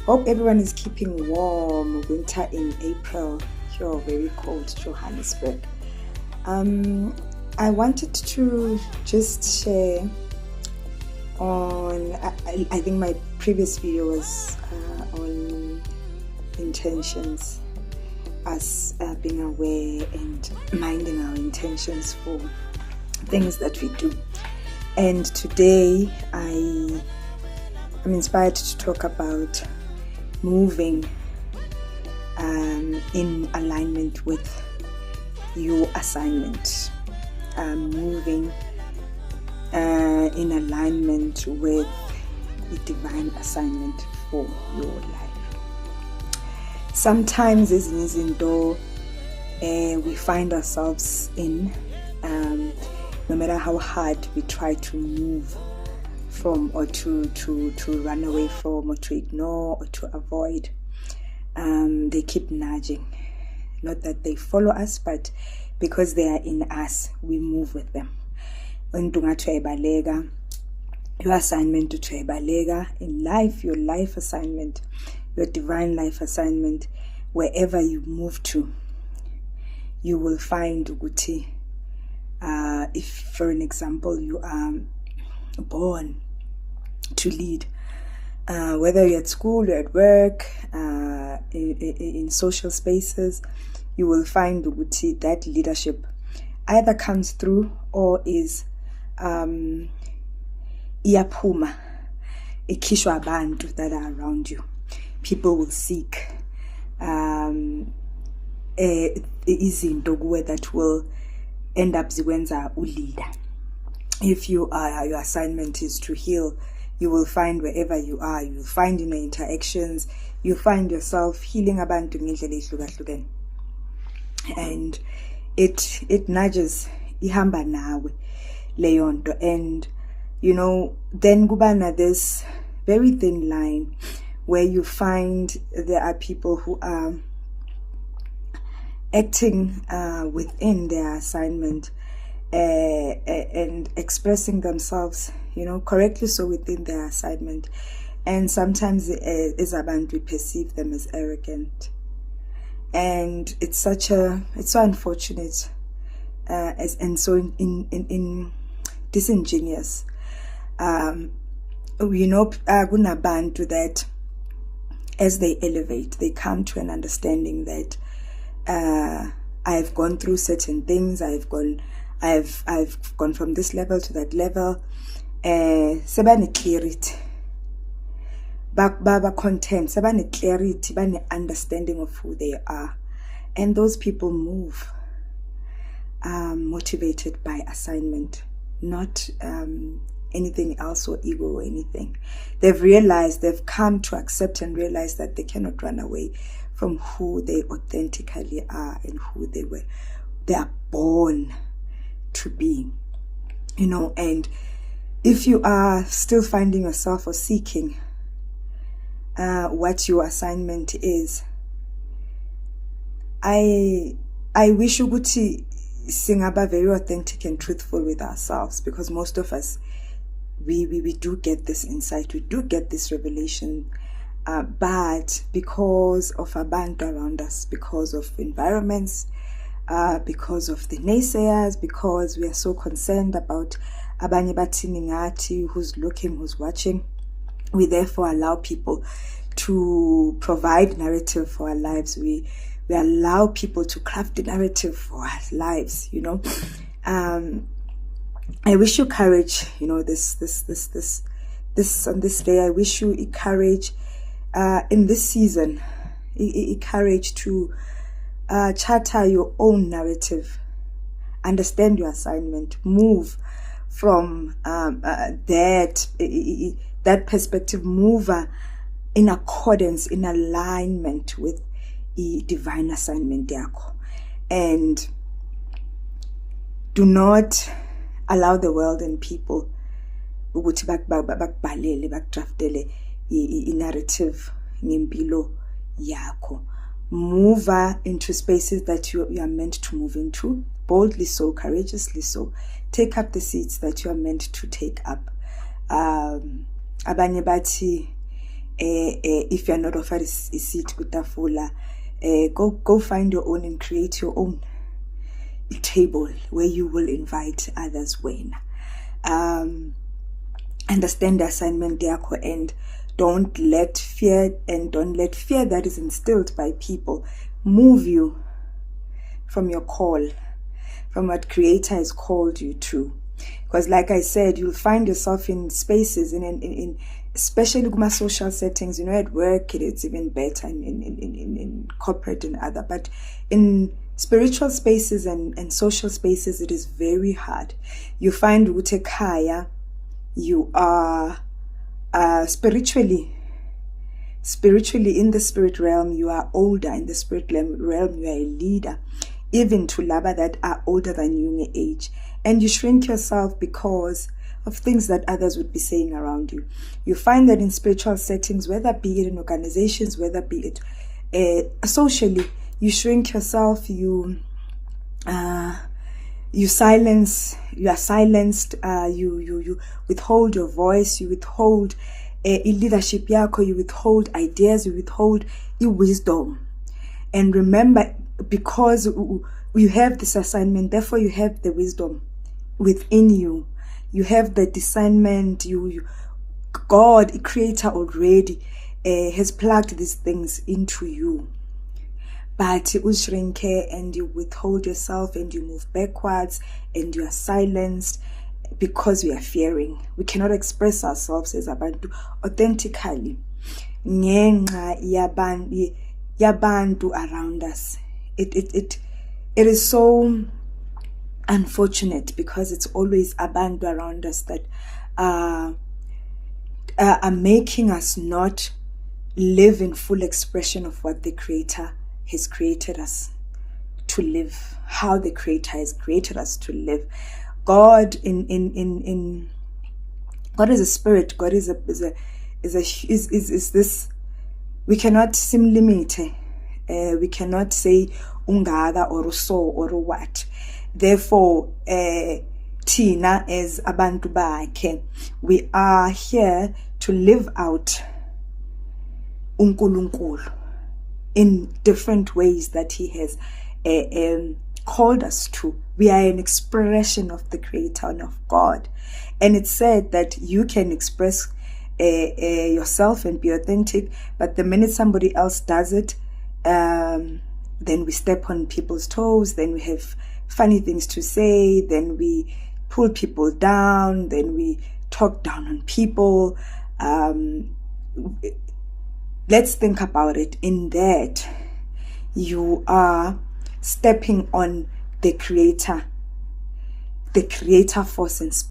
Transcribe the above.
Hope everyone is keeping warm. Winter in April, here very cold Johannesburg. I wanted to just share on, I think my previous video was on intentions, us being aware and minding our intentions for things that we do. And today I'm inspired to talk about moving in alignment with your assignment, moving in alignment with the divine assignment for your life. Sometimes izinto we find ourselves in, no matter how hard we try to move from, or to run away from, or to ignore, or to avoid, they keep nudging. Not that they follow us, but because they are in us, we move with them. Your assignment to in life, your life assignment, your divine life assignment, wherever you move to, you will find Uguti. If, for an example, you are born to lead, whether you're at school, you're at work, in social spaces, you will find Uguti that leadership either comes through or is iyaphuma, ikhishwa abantu that are around you. People will seek izinto kuwe that will end up zikwenza uleader. If your assignment is to heal, you will find wherever you are, you will find in the interactions, you find yourself healing abantu ngendlela ehlukahlukene. And it nudges, ihamba nawe leyo nto. And then kubana this very thin line where you find there are people who are acting within their assignment and expressing themselves, correctly so within their assignment. And sometimes as abantu, we perceive them as arrogant. And it's so unfortunate, and so in disingenuous. Kunabantu that as they elevate, they come to an understanding that I've gone through certain things. I've gone from this level to that level. Sebane clarity, baba content, sebane clarity, bane understanding of who they are, and those people move motivated by assignment, not anything else or ego or anything. They've come to accept and realize that they cannot run away from who they authentically are and who they are born to be, and if you are still finding yourself or seeking what your assignment is, I wish ukuthi singaba very authentic and truthful with ourselves, because most of us, we do get this insight, we do get this revelation, but because of abantu around us, because of environments, because of the naysayers, because we are so concerned about abanye bathini ngathi, who's looking, who's watching, we therefore allow people to provide narrative for our lives. We allow people to craft the narrative for our lives. I wish you courage. This on this day, I wish you courage in this season. Courage to charter your own narrative, understand your assignment, move from that perspective, move in accordance, in alignment with the divine assignment yakho. And do not allow the world and people ukuthi bakubhalele bakudraftele i-narrative ngempilo yakho. Move into spaces that you are meant to move into, boldly so, courageously so. Take up the seats that you are meant to take up. Abanye bathi if you're not offered a seat kutafula, go find your own and create your own table where you will invite others when. Understand the assignment yakho, and don't let fear that is instilled by people move you from your call, from what Creator has called you to. Because like I said, you'll find yourself in spaces, in especially in social settings, at work it's even better, in corporate and other, but in spiritual spaces and social spaces it is very hard. You find utekaya, you are spiritually in the spirit realm, you are older. In the spirit realm, you are a leader, even to laba that are older than you in age, and you shrink yourself because of things that others would be saying around you. You find that in spiritual settings, whether be it in organizations, whether be it socially, you shrink yourself, you are silenced, you withhold your voice, you withhold leadership yako, you withhold ideas, you withhold wisdom. And remember, because you have this assignment, therefore you have the wisdom within you. You have the discernment. God, Creator already has plugged these things into you. But you shrink and you withhold yourself and you move backwards and you are silenced because we are fearing. We cannot express ourselves as abantu authentically. Ngenxa yabantu around us. It is so unfortunate because it's always abantu around us that are making us not live in full expression of what the Creator has created us to live, how the Creator has created us to live. God God is a spirit. God is this. We cannot limit. We cannot say ungaga or so or what. Therefore, Tina as abantu bakhe, we are here to live out uNkulunkulu in different ways that He has called us to. We are an expression of the Creator and of God. And it's said that you can express yourself and be authentic, but the minute somebody else does it, then we step on people's toes, then we have funny things to say, then we pull people down, then we talk down on people. Let's think about it in that you are stepping on the Creator force and spirit.